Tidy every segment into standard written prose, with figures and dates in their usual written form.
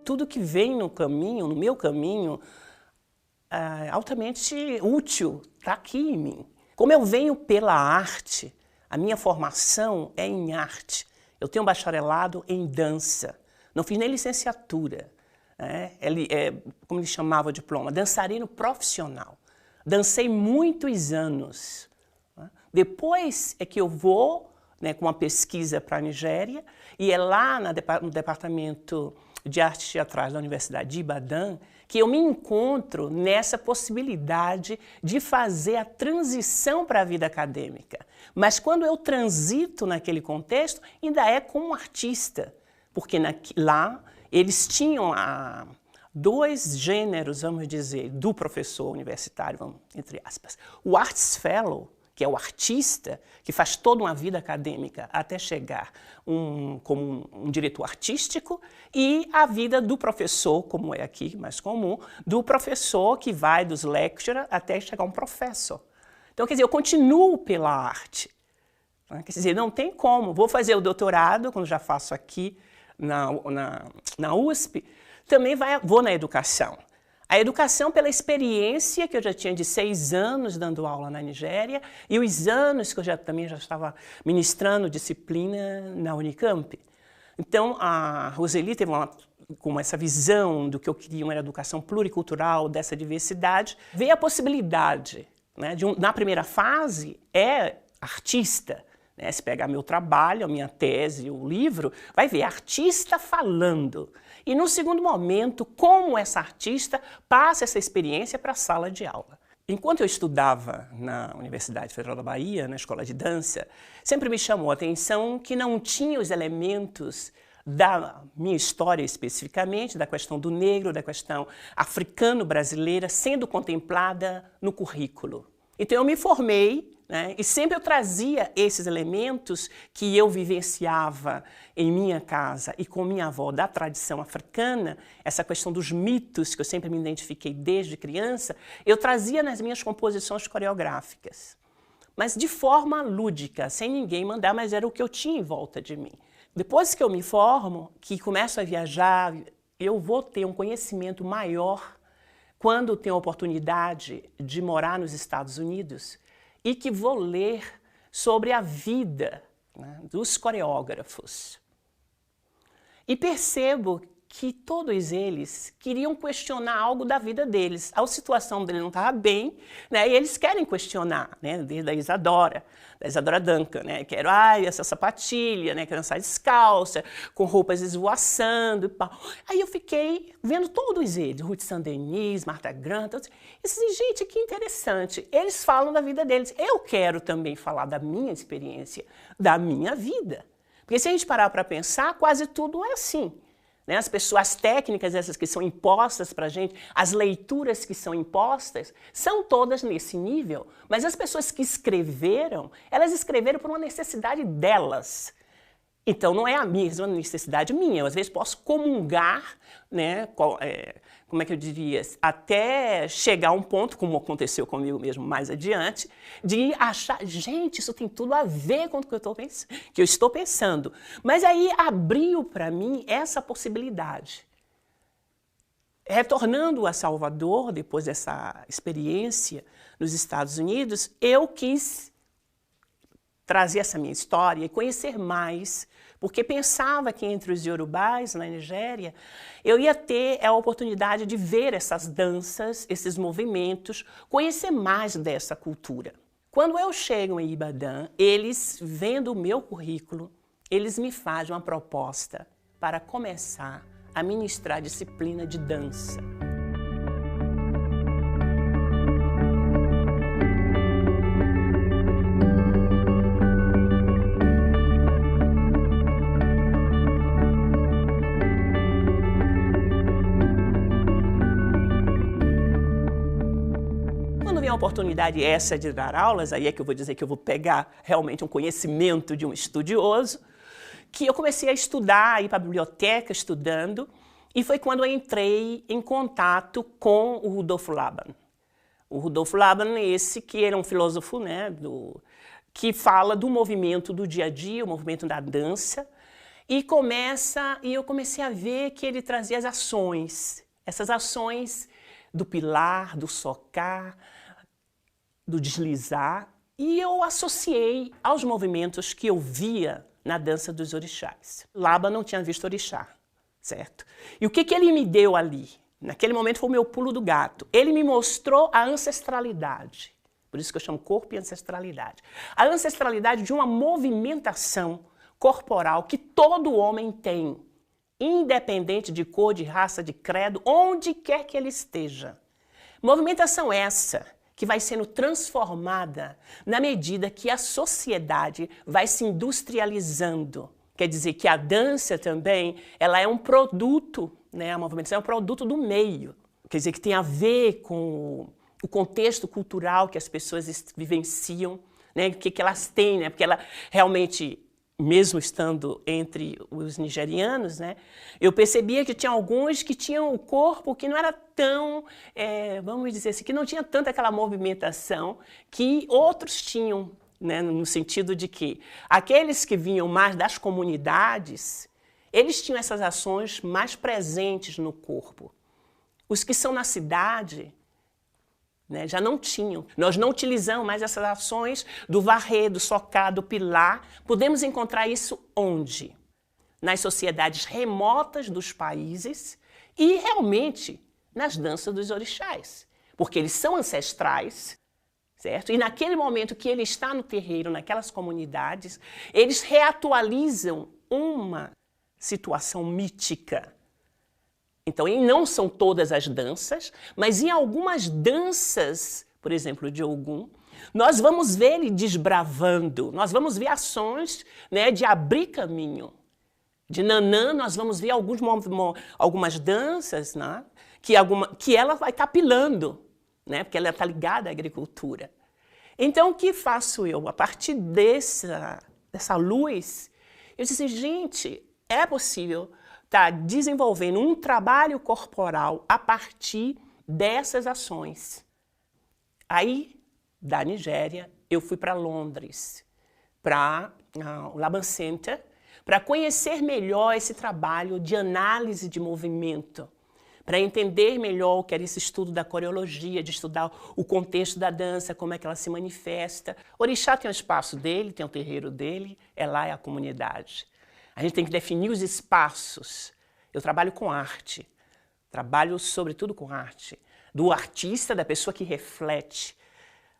tudo que vem no caminho, no meu caminho, altamente útil, está aqui em mim. Como eu venho pela arte, a minha formação é em arte. Eu tenho um bacharelado em dança, não fiz nem licenciatura. Como ele chamava o diploma, dançarino profissional. Dancei muitos anos. Depois é que eu vou, com uma pesquisa para a Nigéria, e é lá no Departamento de Artes Teatrais da Universidade de Ibadan que eu me encontro nessa possibilidade de fazer a transição para a vida acadêmica. Mas quando eu transito naquele contexto, ainda é como artista, porque lá eles tinham dois gêneros, vamos dizer, do professor universitário, entre aspas. O Arts Fellow, que é o artista, que faz toda uma vida acadêmica até chegar como um diretor artístico, e a vida do professor, como é aqui mais comum, do professor que vai dos lecturer até chegar um professor. Então, quer dizer, eu continuo pela arte. Quer dizer, não tem como. Vou fazer o doutorado, quando já faço aqui na USP, também vou na educação. A educação pela experiência que eu já tinha de 6 anos dando aula na Nigéria e os anos que eu também já estava ministrando disciplina na Unicamp. Então, a Roseli teve com essa visão do que eu queria, uma educação pluricultural, dessa diversidade, veio a possibilidade, na primeira fase, artista. Se pegar meu trabalho, a minha tese, o livro, vai ver artista falando. E no segundo momento, como essa artista passa essa experiência para a sala de aula. Enquanto eu estudava na Universidade Federal da Bahia, na escola de dança, sempre me chamou a atenção que não tinha os elementos da minha história especificamente, da questão do negro, da questão africano-brasileira, sendo contemplada no currículo. Então eu me formei, e sempre eu trazia esses elementos que eu vivenciava em minha casa e com minha avó da tradição africana, essa questão dos mitos que eu sempre me identifiquei desde criança, eu trazia nas minhas composições coreográficas. Mas de forma lúdica, sem ninguém mandar, mas era o que eu tinha em volta de mim. Depois que eu me formo, que começo a viajar, eu vou ter um conhecimento maior quando tenho a oportunidade de morar nos Estados Unidos, e que vou ler sobre a vida dos coreógrafos. E percebo que todos eles queriam questionar algo da vida deles. A situação dele não estava bem, e eles querem questionar, desde a Isadora Duncan, quero essa sapatilha, quero dançar descalça, com roupas esvoaçando e pau. Aí eu fiquei vendo todos eles, Ruth Saint-Denis, Martha Grant, e disse, gente, que interessante, eles falam da vida deles. Eu quero também falar da minha experiência, da minha vida. Porque se a gente parar para pensar, quase tudo é assim. As pessoas, as técnicas essas que são impostas para a gente, as leituras que são impostas, são todas nesse nível. Mas as pessoas que escreveram, elas escreveram por uma necessidade delas. Então não é a mesma necessidade minha. Eu, às vezes, posso comungar, como é que eu diria, até chegar a um ponto, como aconteceu comigo mesmo mais adiante, de achar, gente, isso tem tudo a ver com o que eu estou pensando. Mas aí abriu para mim essa possibilidade. Retornando a Salvador, depois dessa experiência nos Estados Unidos, eu quis trazer essa minha história e conhecer mais, porque pensava que entre os iorubás, na Nigéria, eu ia ter a oportunidade de ver essas danças, esses movimentos, conhecer mais dessa cultura. Quando eu chego em Ibadan, eles, vendo o meu currículo, eles me fazem uma proposta para começar a ministrar disciplina de dança. A oportunidade essa de dar aulas, aí é que eu vou dizer que eu vou pegar realmente um conhecimento de um estudioso, que eu comecei a estudar, ir para a biblioteca estudando, e foi quando eu entrei em contato com o Rudolf Laban. O Rudolf Laban, esse que era um filósofo, que fala do movimento do dia a dia, o movimento da dança, E eu comecei a ver que ele trazia as ações, essas ações do pilar, do socar, do deslizar, e eu associei aos movimentos que eu via na dança dos orixás. Laban não tinha visto orixá, certo? E o que ele me deu ali? Naquele momento foi o meu pulo do gato. Ele me mostrou a ancestralidade, por isso que eu chamo corpo e ancestralidade. A ancestralidade de uma movimentação corporal que todo homem tem, independente de cor, de raça, de credo, onde quer que ele esteja. Movimentação essa que vai sendo transformada na medida que a sociedade vai se industrializando. Quer dizer que a dança também, ela é um produto, né? A movimentação é um produto do meio. Quer dizer que tem a ver com o contexto cultural que as pessoas vivenciam, né? O que elas têm, né? Porque ela realmente, mesmo estando entre os nigerianos, né, eu percebia que tinha alguns que tinham o corpo que não era tão, vamos dizer assim, que não tinha tanta aquela movimentação que outros tinham, né, no sentido de que aqueles que vinham mais das comunidades, eles tinham essas ações mais presentes no corpo. Os que são na cidade, né, já não tinham. Nós não utilizamos mais essas ações do varrer, do socar, do pilar. Podemos encontrar isso onde? Nas sociedades remotas dos países e realmente nas danças dos orixás. Porque eles são ancestrais, certo? E naquele momento que ele está no terreiro, naquelas comunidades, eles reatualizam uma situação mítica. Então, não são todas as danças, mas em algumas danças, por exemplo, de Ogum, nós vamos ver ele desbravando, nós vamos ver ações, né, de abrir caminho. De Nanã, nós vamos ver algumas danças, né, que ela vai estar pilando, né, porque ela está ligada à agricultura. Então, o que faço eu? A partir dessa luz, eu disse assim, gente, é possível está desenvolvendo um trabalho corporal a partir dessas ações. Aí, da Nigéria, eu fui para Londres, para o Laban Center, para conhecer melhor esse trabalho de análise de movimento, para entender melhor o que era esse estudo da coreologia, de estudar o contexto da dança, como é que ela se manifesta. Orixá tem o espaço dele, tem o terreiro dele, lá é a comunidade. A gente tem que definir os espaços. Eu trabalho com arte, trabalho sobretudo com arte. Do artista, da pessoa que reflete,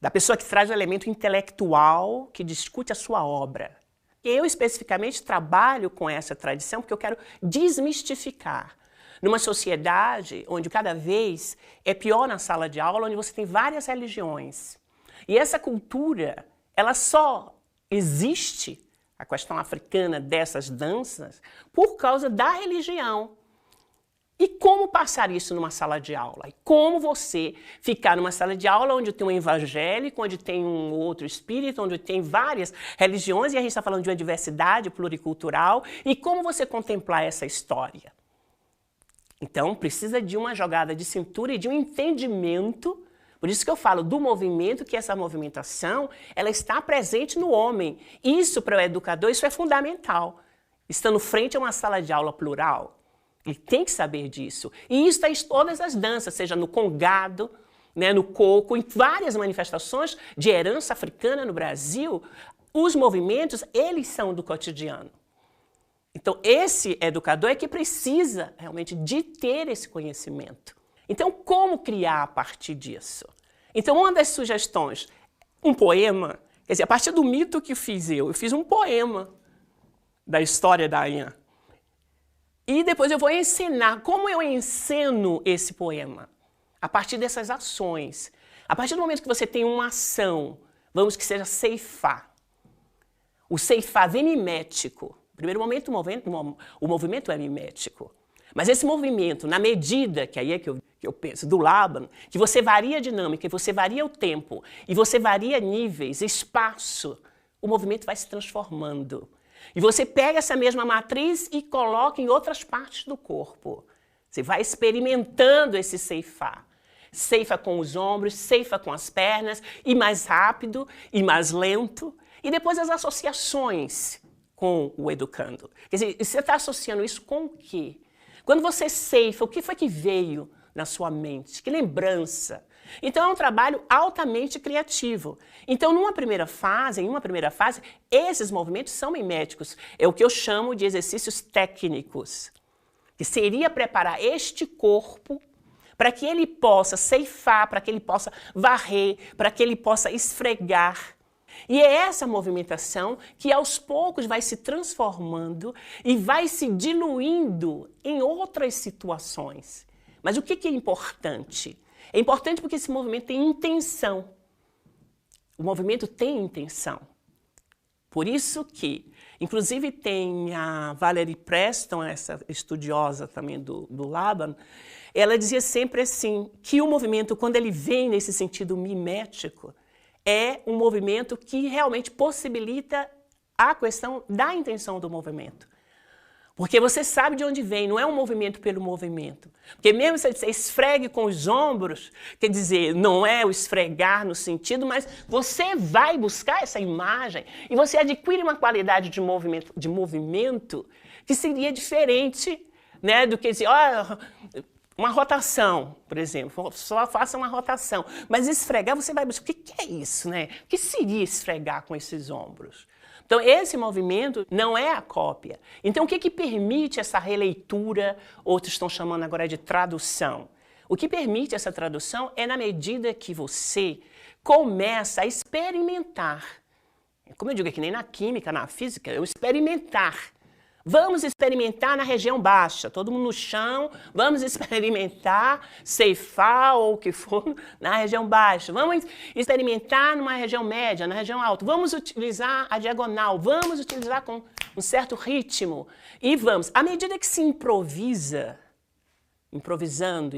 da pessoa que traz o elemento intelectual, que discute a sua obra. Eu, especificamente, trabalho com essa tradição porque eu quero desmistificar. Numa sociedade onde cada vez é pior na sala de aula, onde você tem várias religiões. E essa cultura, ela só existe, a questão africana dessas danças, por causa da religião. E como passar isso numa sala de aula? E como você ficar numa sala de aula onde tem um evangélico, onde tem um outro espírito, onde tem várias religiões, e a gente está falando de uma diversidade pluricultural, e como você contemplar essa história? Então, precisa de uma jogada de cintura e de um entendimento. Por isso que eu falo do movimento, que essa movimentação, ela está presente no homem. Isso, para o educador, isso é fundamental. Estando frente a uma sala de aula plural, ele tem que saber disso. E isso está em todas as danças, seja no congado, né, no coco, em várias manifestações de herança africana no Brasil, os movimentos, eles são do cotidiano. Então, esse educador é que precisa realmente de ter esse conhecimento. Então, como criar a partir disso? Então, uma das sugestões, um poema, quer dizer, a partir do mito que eu fiz um poema da história da Anhã. E depois eu vou ensinar como eu ensino esse poema. A partir dessas ações. A partir do momento que você tem uma ação, vamos que seja ceifar. O ceifar vem mimético. No primeiro momento, o movimento é mimético. Mas esse movimento, na medida, que aí é que eu penso, do Laban, que você varia a dinâmica, que você varia o tempo, e você varia níveis, espaço, o movimento vai se transformando. E você pega essa mesma matriz e coloca em outras partes do corpo. Você vai experimentando esse ceifar. Ceifa com os ombros, ceifa com as pernas, e mais rápido, e mais lento. E depois as associações com o educando. Quer dizer, você está associando isso com o quê? Quando você ceifa, o que foi que veio na sua mente? Que lembrança? Então, é um trabalho altamente criativo. Então, em uma primeira fase, esses movimentos são miméticos. É o que eu chamo de exercícios técnicos, que seria preparar este corpo para que ele possa ceifar, para que ele possa varrer, para que ele possa esfregar. E é essa movimentação que aos poucos vai se transformando e vai se diluindo em outras situações. Mas o que é importante? É importante porque esse movimento tem intenção. O movimento tem intenção. Por isso que, inclusive tem a Valerie Preston, essa estudiosa também do Laban, ela dizia sempre assim, que o movimento, quando ele vem nesse sentido mimético, é um movimento que realmente possibilita a questão da intenção do movimento. Porque você sabe de onde vem, não é um movimento pelo movimento. Porque mesmo se você esfregue com os ombros, quer dizer, não é o esfregar no sentido, mas você vai buscar essa imagem e você adquire uma qualidade de movimento que seria diferente, né, do que dizer, uma rotação, por exemplo, só faça uma rotação. Mas esfregar, você vai buscar, o que é isso, né? O que seria esfregar com esses ombros? Então, esse movimento não é a cópia. Então, o que permite essa releitura, outros estão chamando agora de tradução? O que permite essa tradução é na medida que você começa a experimentar. Como eu digo, é que nem na química, na física, é o experimentar. Vamos experimentar na região baixa, todo mundo no chão, vamos experimentar, ceifar ou o que for na região baixa. Vamos experimentar numa região média, na região alta. Vamos utilizar a diagonal, vamos utilizar com um certo ritmo. E vamos, à medida que se improvisa, improvisando,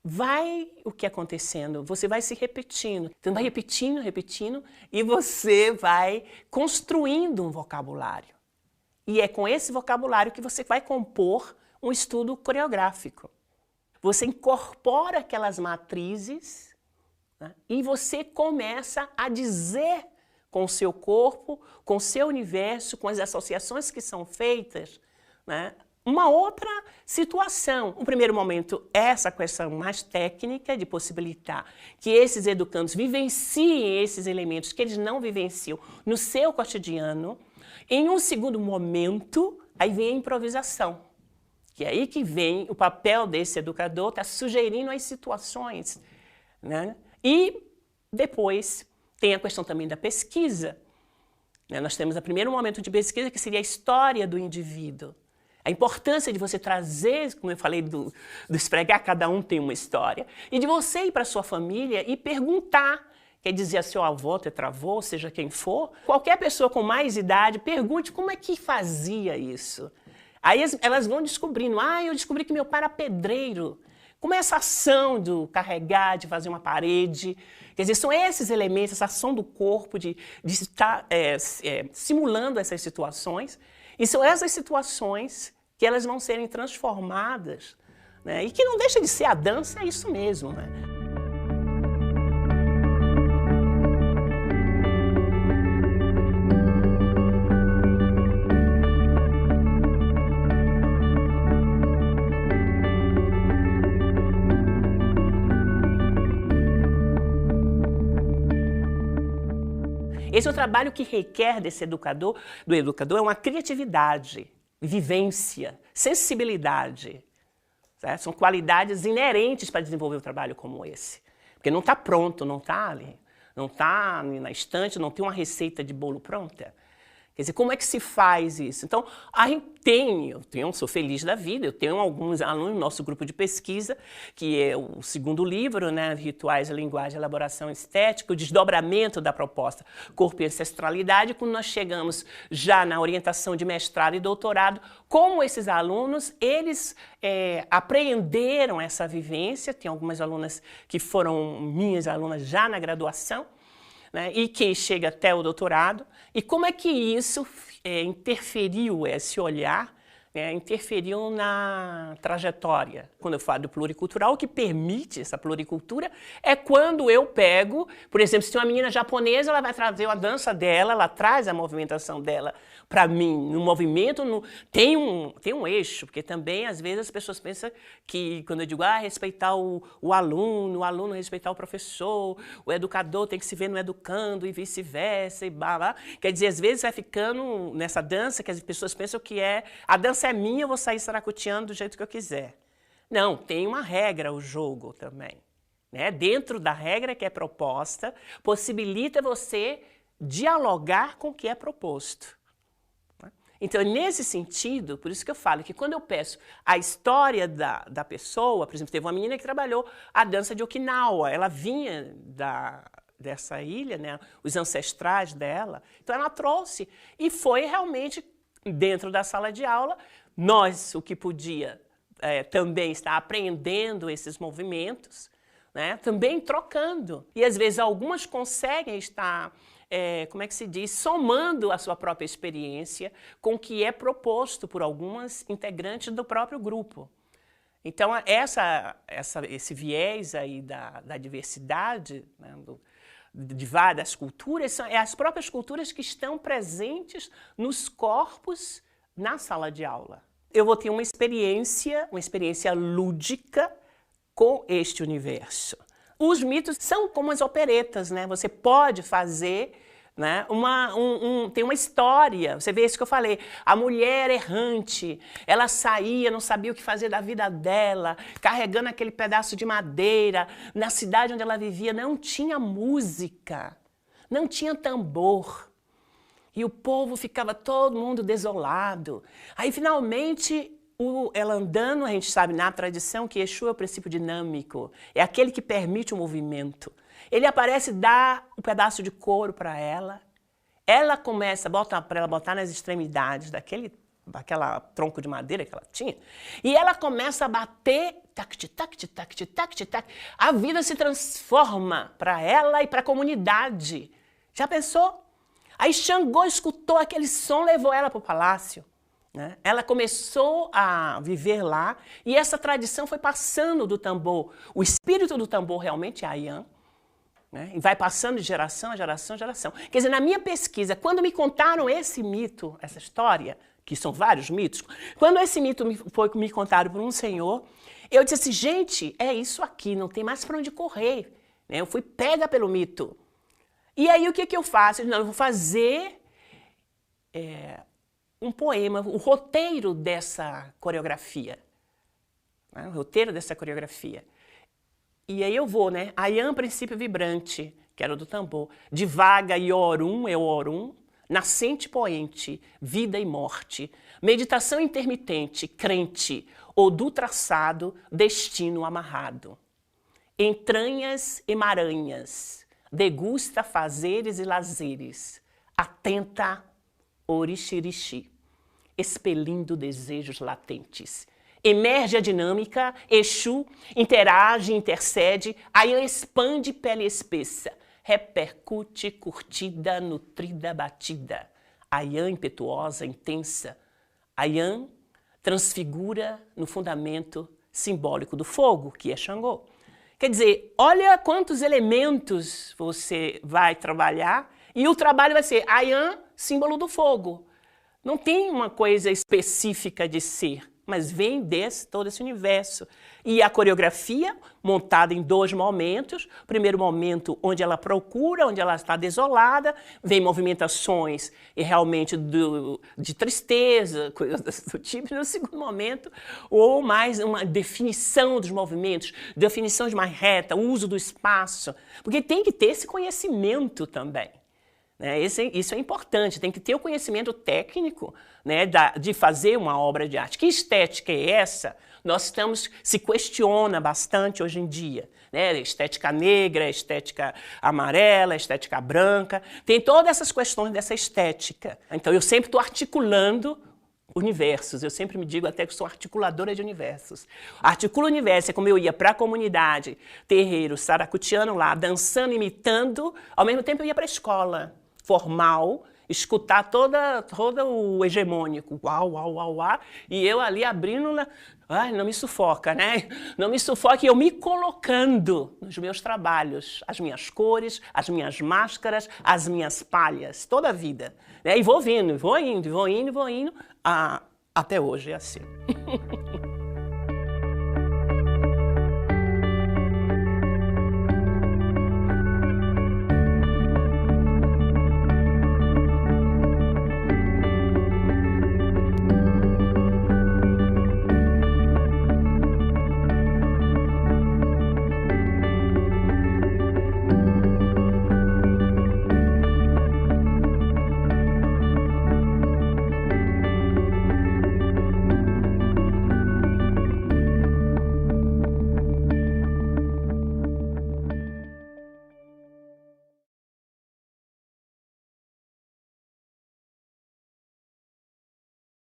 vai o que acontecendo? Você vai se repetindo. Então vai repetindo e você vai construindo um vocabulário. E é com esse vocabulário que você vai compor um estudo coreográfico. Você incorpora aquelas matrizes, né, e você começa a dizer com o seu corpo, com o seu universo, com as associações que são feitas, né, uma outra situação. No primeiro momento, essa questão mais técnica de possibilitar que esses educandos vivenciem esses elementos que eles não vivenciam no seu cotidiano. Em um segundo momento, aí vem a improvisação, que é aí que vem o papel desse educador, está sugerindo as situações, né? E depois tem a questão também da pesquisa, né? Nós temos o primeiro momento de pesquisa, que seria a história do indivíduo. A importância de você trazer, como eu falei, do esfregar, cada um tem uma história, e de você ir para a sua família e perguntar. Quer dizer, a seu avô, tetravô, seja quem for, qualquer pessoa com mais idade, pergunte como é que fazia isso. Aí elas vão descobrindo, eu descobri que meu pai era pedreiro. Como é essa ação do carregar, de fazer uma parede? Quer dizer, são esses elementos, essa ação do corpo, de estar simulando essas situações. E são essas situações que elas vão serem transformadas, né? E que não deixa de ser a dança, é isso mesmo, né? Esse é um trabalho que requer do educador, é uma criatividade, vivência, sensibilidade. Certo? São qualidades inerentes para desenvolver um trabalho como esse. Porque não está pronto, não está ali, não está na estante, não tem uma receita de bolo pronta. Quer dizer, como é que se faz isso? Então, eu sou feliz da vida, eu tenho alguns alunos no nosso grupo de pesquisa, que é o segundo livro, né, Rituais, Linguagem, Elaboração Estética, o desdobramento da proposta Corpo e Ancestralidade, quando nós chegamos já na orientação de mestrado e doutorado, como esses alunos, eles apreenderam essa vivência, tem algumas alunas que foram minhas alunas já na graduação, né, e que chega até o doutorado, e como é que isso interferiu, esse olhar, interferiu na trajetória. Quando eu falo do pluricultural, o que permite essa pluricultura é quando eu pego, por exemplo, se tem uma menina japonesa, ela vai trazer a dança dela, ela traz a movimentação dela para mim. No movimento tem um eixo, porque também às vezes as pessoas pensam que quando eu digo respeitar o aluno respeitar o professor, o educador tem que se ver no educando e vice-versa, e blá, blá. Quer dizer, às vezes vai ficando nessa dança que as pessoas pensam que a dança é minha, eu vou sair saracoteando do jeito que eu quiser. Não, tem uma regra o jogo também. Né? Dentro da regra que é proposta, possibilita você dialogar com o que é proposto. Então, nesse sentido, por isso que eu falo que quando eu peço a história da pessoa, por exemplo, teve uma menina que trabalhou a dança de Okinawa, ela vinha dessa ilha, né, os ancestrais dela, então ela trouxe e foi realmente dentro da sala de aula, nós, o que podia também estar aprendendo esses movimentos, né, também trocando. E às vezes algumas conseguem estar, como é que se diz, somando a sua própria experiência com o que é proposto por algumas integrantes do próprio grupo. Então esse viés aí da diversidade, né, de várias culturas, são as próprias culturas que estão presentes nos corpos na sala de aula. Eu vou ter uma experiência lúdica com este universo. Os mitos são como as operetas, né? Você pode fazer, né, tem uma história, você vê isso que eu falei, a mulher errante, ela saía, não sabia o que fazer da vida dela, carregando aquele pedaço de madeira, na cidade onde ela vivia não tinha música, não tinha tambor, e o povo ficava todo mundo desolado. Aí finalmente, ela andando, a gente sabe na tradição que Exu é o princípio dinâmico, é aquele que permite o movimento. Ele aparece, dá um pedaço de couro para ela começa para ela botar nas extremidades daquela tronco de madeira que ela tinha, e ela começa a bater, tac, tac, tac, tac, tac. A vida se transforma para ela e para a comunidade. Já pensou? Aí Xangô escutou aquele som, levou ela para o palácio. Né? Ela começou a viver lá e essa tradição foi passando do tambor. O espírito do tambor realmente é Ayan. Né? E vai passando de geração a geração a geração. Quer dizer, na minha pesquisa, quando me contaram esse mito, essa história, que são vários mitos, quando esse mito foi me contado por um senhor, eu disse assim, gente, é isso aqui, não tem mais para onde correr. Né? Eu fui pega pelo mito. E aí o que eu faço? Eu vou fazer um poema, o roteiro dessa coreografia. Né? O roteiro dessa coreografia. E aí eu vou, né? Ayan, princípio vibrante, que era do tambor. Divaga e Orum, é o Orum. Nascente poente, vida e morte. Meditação intermitente, crente. Odu traçado, destino amarrado. Entranhas emaranhas. Degusta fazeres e lazeres. Atenta, orixirixi. Expelindo desejos latentes. Emerge a dinâmica, Exu interage, intercede, Ayan expande pele espessa, repercute, curtida, nutrida, batida. Ayan impetuosa, intensa. Ayan transfigura no fundamento simbólico do fogo, que é Xangô. Quer dizer, olha quantos elementos você vai trabalhar e o trabalho vai ser Ayan, símbolo do fogo. Não tem uma coisa específica de ser, mas vem todo esse universo. E a coreografia, montada em 2 momentos, o primeiro momento onde ela procura, onde ela está desolada, vem movimentações e realmente de tristeza, coisas do tipo, e no segundo momento, ou mais uma definição dos movimentos, definição de mais reta, uso do espaço, porque tem que ter esse conhecimento também. Né? Isso é importante, tem que ter o conhecimento técnico, né, de fazer uma obra de arte. Que estética é essa? Se questiona bastante hoje em dia. Né? Estética negra, estética amarela, estética branca, tem todas essas questões dessa estética. Então eu sempre estou articulando universos, eu sempre me digo até que sou articuladora de universos. Articulo universo é como eu ia para a comunidade, terreiro, saracutiano lá, dançando, imitando, ao mesmo tempo eu ia para a escola formal escutar todo o hegemônico, uau, uau, uau, uau, e eu ali abrindo, ai, não me sufoca, né? Não me sufoca, e eu me colocando nos meus trabalhos, as minhas cores, as minhas máscaras, as minhas palhas, toda a vida. Né? E vou vindo, vou indo, até hoje é assim.